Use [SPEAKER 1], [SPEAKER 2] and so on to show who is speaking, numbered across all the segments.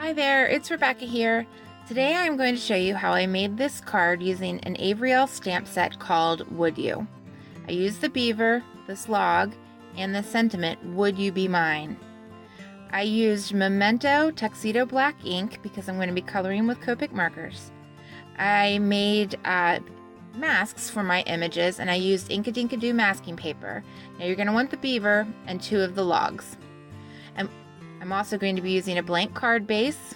[SPEAKER 1] Hi there, it's Rebecca here. Today I'm going to show you how I made this card using an Avery Elle stamp set called Would You. I used the beaver, this log, and the sentiment, Would You Be Mine. I used Memento Tuxedo Black ink because I'm going to be coloring with Copic markers. I made masks for my images and I used Inkadinkado masking paper. Now you're going to want the beaver and 2 of the logs. I'm also going to be using a blank card base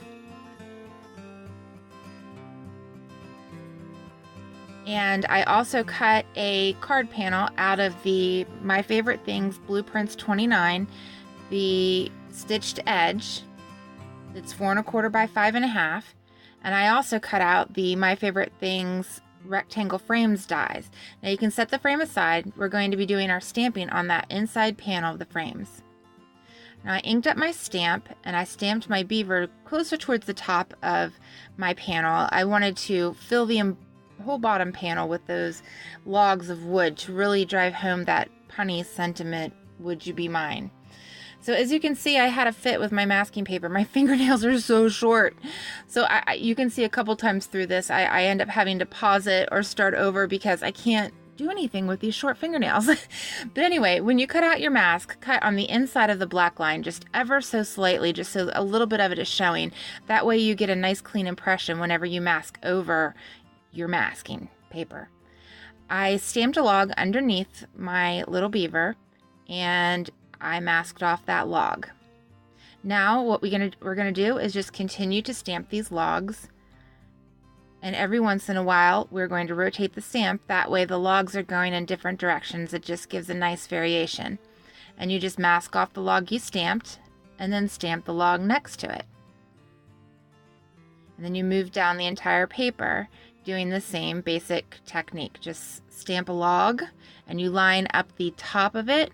[SPEAKER 1] and I also cut a card panel out of the My Favorite Things Blueprints 29, the stitched edge. It's 4 1/4 by 5 1/2, and I also cut out the My Favorite Things rectangle frames dies. Now you can set the frame aside. We're going to be doing our stamping on that inside panel of the frames. Now I inked up my stamp and I stamped my beaver closer towards the top of my panel. I wanted to fill the whole bottom panel with those logs of wood to really drive home that punny sentiment, would you be mine? So as you can see, I had a fit with my masking paper. My fingernails are so short. So you can see a couple times through this, I end up having to pause it or start over because I can't do anything with these short fingernails. But anyway, when you cut out your mask, cut on the inside of the black line just ever so slightly, just so a little bit of it is showing. That way you get a nice clean impression whenever you mask over your masking paper. I stamped a log underneath my little beaver and I masked off that log. Now what we're gonna do is just continue to stamp these logs, and every once in a while we're going to rotate the stamp. That way the logs are going in different directions. It just gives a nice variation. And you just mask off the log you stamped and then stamp the log next to it. And then you move down the entire paper doing the same basic technique. Just stamp a log and you line up the top of it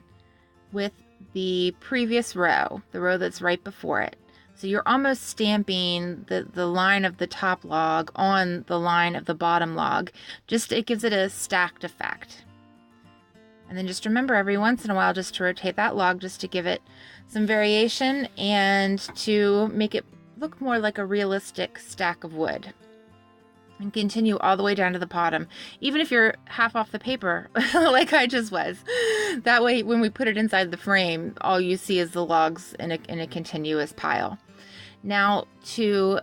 [SPEAKER 1] with the previous row, the row that's right before it. So you're almost stamping the line of the top log on the line of the bottom log. It gives it a stacked effect. And then just remember every once in a while just to rotate that log just to give it some variation and to make it look more like a realistic stack of wood. And continue all the way down to the bottom, even if you're half off the paper like I just was. That way when we put it inside the frame, all you see is the logs in a continuous pile. Now to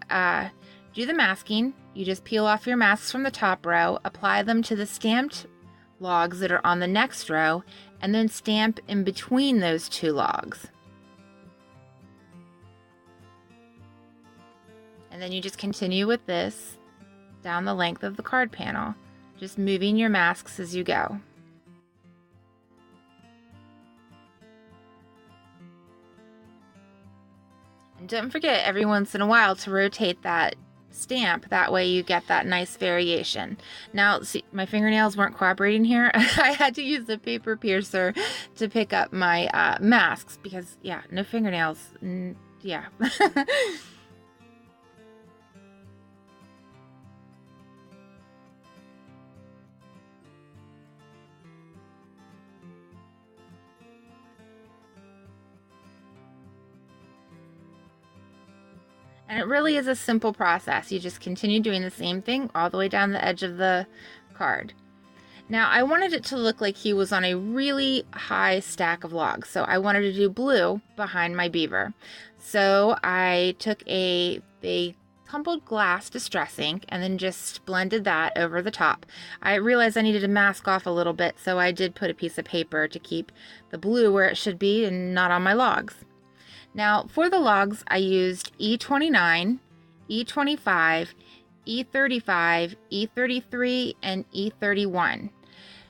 [SPEAKER 1] do the masking, you just peel off your masks from the top row, apply them to the stamped logs that are on the next row, and then stamp in between those 2 logs. And then you just continue with this down the length of the card panel, just moving your masks as you go. And don't forget every once in a while to rotate that stamp, that way you get that nice variation. Now, see, my fingernails weren't cooperating here. I had to use the paper piercer to pick up my masks because, yeah, no fingernails. Yeah. And it really is a simple process. You just continue doing the same thing all the way down the edge of the card. Now I wanted it to look like he was on a really high stack of logs. So I wanted to do blue behind my beaver. So I took a tumbled glass distress ink and then just blended that over the top. I realized I needed to mask off a little bit, so I did put a piece of paper to keep the blue where it should be and not on my logs. Now, for the logs, I used E29, E25, E35, E33, and E31.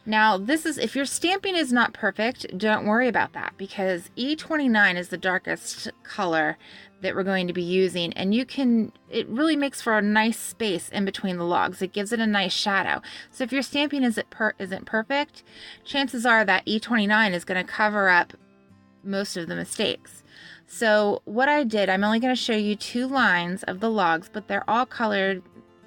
[SPEAKER 1] Now, this is, if your stamping is not perfect, don't worry about that because E29 is the darkest color that we're going to be using, and it really makes for a nice space in between the logs. It gives it a nice shadow. So if your stamping isn't perfect, chances are that E29 is going to cover up most of the mistakes. So what I did, I'm only going to show you 2 lines of the logs, but they're all colored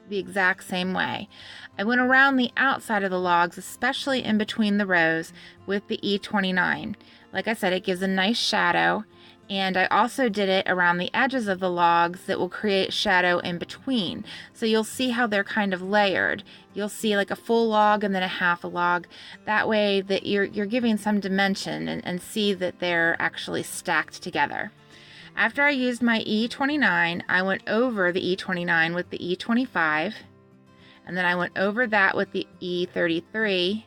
[SPEAKER 1] the exact same way. I went around the outside of the logs, especially in between the rows, with the E29. Like I said, it gives a nice shadow And I also did it around the edges of the logs that will create shadow in between. So you'll see how they're kind of layered. You'll see like a full log and then a half a log. That way that you're giving some dimension and see that they're actually stacked together. After I used my E29, I went over the E29 with the E25, and then I went over that with the E35,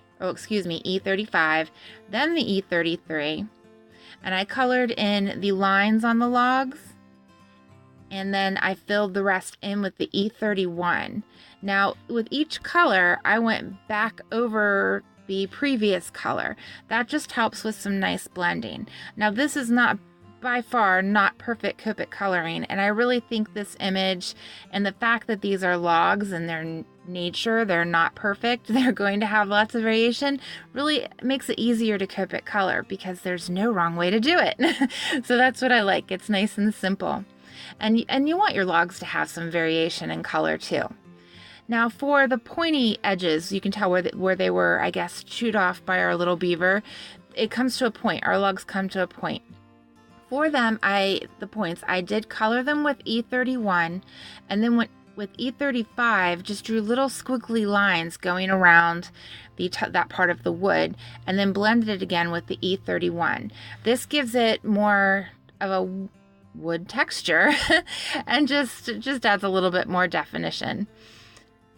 [SPEAKER 1] then the E33, and I colored in the lines on the logs, and then I filled the rest in with the E31. Now, with each color, I went back over the previous color. That just helps with some nice blending. Now, this is not by far not perfect Copic coloring, and I really think this image and the fact that these are logs and their nature, they're not perfect, they're going to have lots of variation, really makes it easier to Copic color because there's no wrong way to do it. So that's what I like. It's nice and simple. And you want your logs to have some variation in color too. Now for the pointy edges, you can tell where they were, I guess, chewed off by our little beaver. It comes to a point. Our logs come to a point. For them, the points, I did color them with E31, and then with E35, just drew little squiggly lines going around that part of the wood, and then blended it again with the E31. This gives it more of a wood texture and just adds a little bit more definition.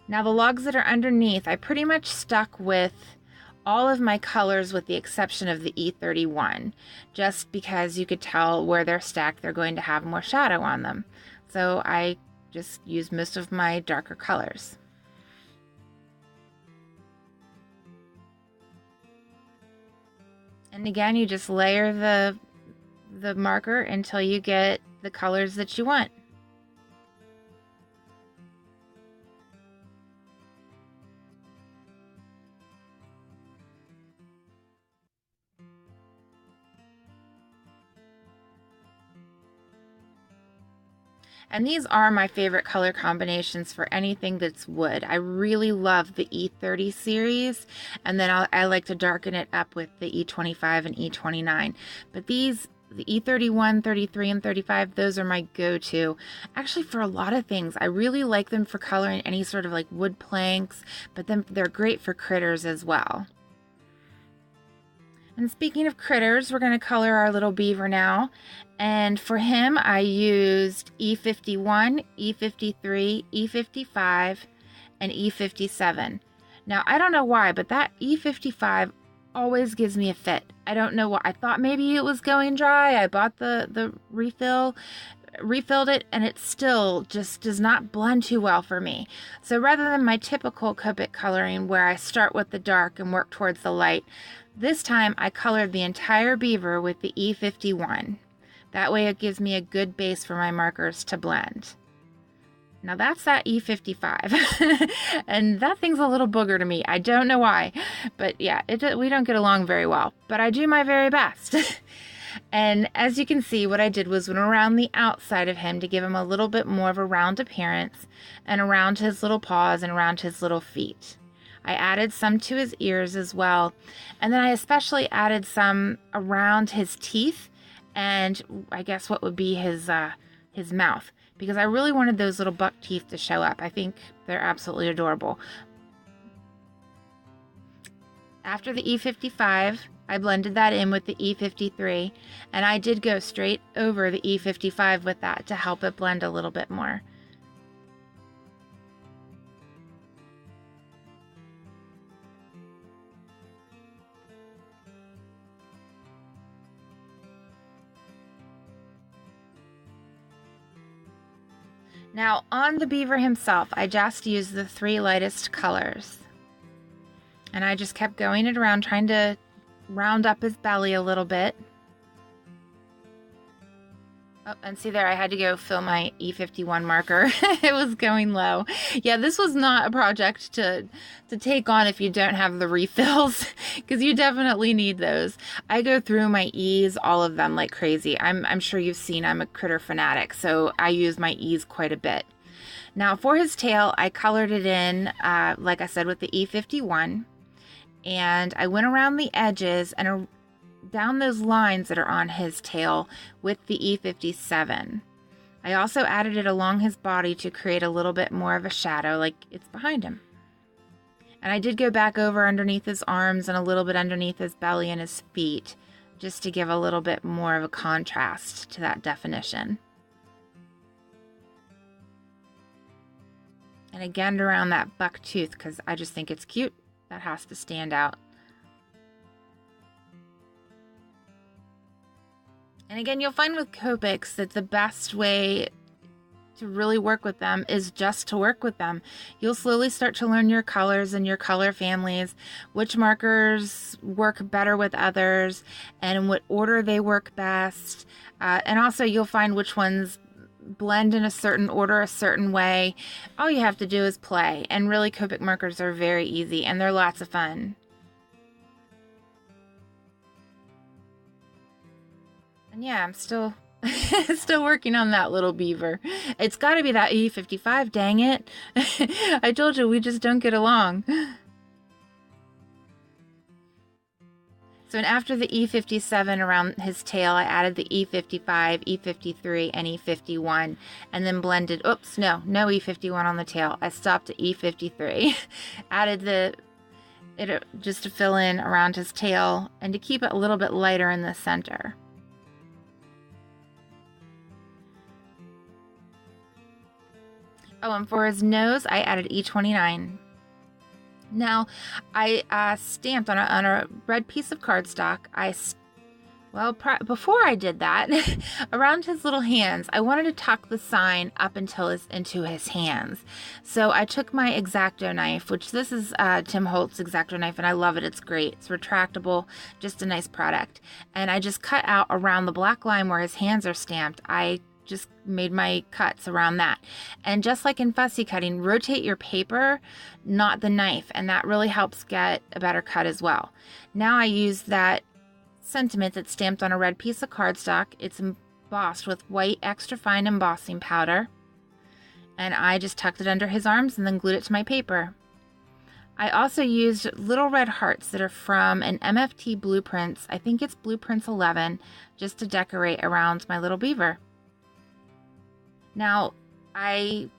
[SPEAKER 1] Now the logs that are underneath, I pretty much stuck with all of my colors with the exception of the E31, just because you could tell where they're stacked, they're going to have more shadow on them. So I just used most of my darker colors. And again, you just layer the marker until you get the colors that you want. And these are my favorite color combinations for anything that's wood. I really love the E30 series, and then I like to darken it up with the E25 and E29. But these, the E31, 33, and 35, those are my go-to. Actually, for a lot of things, I really like them for coloring any sort of like wood planks, but then they're great for critters as well. And speaking of critters, we're going to color our little beaver now. And for him, I used E51, E53, E55, and E57. Now, I don't know why, but that E55 always gives me a fit. I don't know why. I thought maybe it was going dry. I bought the refill, refilled it, and it still just does not blend too well for me. So rather than my typical Copic coloring where I start with the dark and work towards the light, this time I colored the entire beaver with the E51. That way it gives me a good base for my markers to blend. Now that's that E55. And that thing's a little booger to me. I don't know why. But yeah, we don't get along very well. But I do my very best. And as you can see, what I did was went around the outside of him to give him a little bit more of a round appearance, and around his little paws and around his little feet. I added some to his ears as well, and then I especially added some around his teeth and I guess what would be his mouth, because I really wanted those little buck teeth to show up. I think they're absolutely adorable. After the E55, I blended that in with the E53, and I did go straight over the E55 with that to help it blend a little bit more. Now, on the beaver himself, I just used the 3 lightest colors. And I just kept going it around, trying to round up his belly a little bit. Oh, and see there, I had to go fill my E51 marker. It was going low. Yeah, this was not a project to take on if you don't have the refills, because you definitely need those. I go through my E's, all of them, like crazy. I'm sure you've seen I'm a critter fanatic, so I use my E's quite a bit. Now for his tail, I colored it in, like I said, with the E51, and I went around the edges and down those lines that are on his tail with the E57. I also added it along his body to create a little bit more of a shadow, like it's behind him. And I did go back over underneath his arms and a little bit underneath his belly and his feet, just to give a little bit more of a contrast to that definition. And again around that buck tooth, because I just think it's cute. That has to stand out. And again, you'll find with Copics that the best way to really work with them is just to work with them. You'll slowly start to learn your colors and your color families, which markers work better with others, and in what order they work best. And also you'll find which ones blend in a certain order, a certain way. All you have to do is play, and really Copic markers are very easy and they're lots of fun. And yeah, I'm still working on that little beaver. It's got to be that E55, dang it. I told you we just don't get along. So and after the E57 around his tail, I added the E55, E53, and E51, and then blended, oops, no E51 on the tail. I stopped at E53. Added it just to fill in around his tail and to keep it a little bit lighter in the center. Oh, and for his nose, I added E29. Now, I stamped on a red piece of cardstock. Before I did that, around his little hands, I wanted to tuck the sign up into his hands. So I took my X-Acto knife, which this is Tim Holtz X-Acto knife, and I love it. It's great. It's retractable, just a nice product. And I just cut out around the black line where his hands are stamped. I just made my cuts around that. And just like in fussy cutting, rotate your paper, not the knife, and that really helps get a better cut as well. Now I use that sentiment that's stamped on a red piece of cardstock. It's embossed with white extra fine embossing powder, and I just tucked it under his arms and then glued it to my paper. I also used little red hearts that are from an MFT Blueprints, I think it's Blueprints 11, just to decorate around my little beaver. Now, I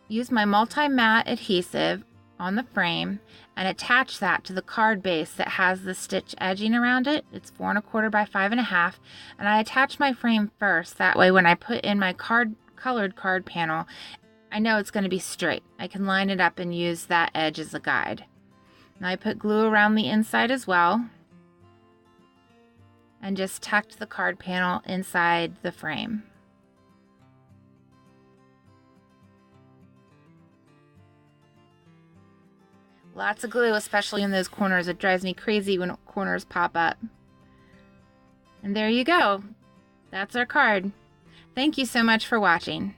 [SPEAKER 1] used my multi-matte adhesive on the frame and attach that to the card base that has the stitch edging around it. It's 4 1/4 by 5 1/2, and I attach my frame first. That way when I put in my colored card panel, I know it's going to be straight. I can line it up and use that edge as a guide. Now I put glue around the inside as well and just tucked the card panel inside the frame. Lots of glue, especially in those corners. It drives me crazy when corners pop up. And there you go. That's our card. Thank you so much for watching.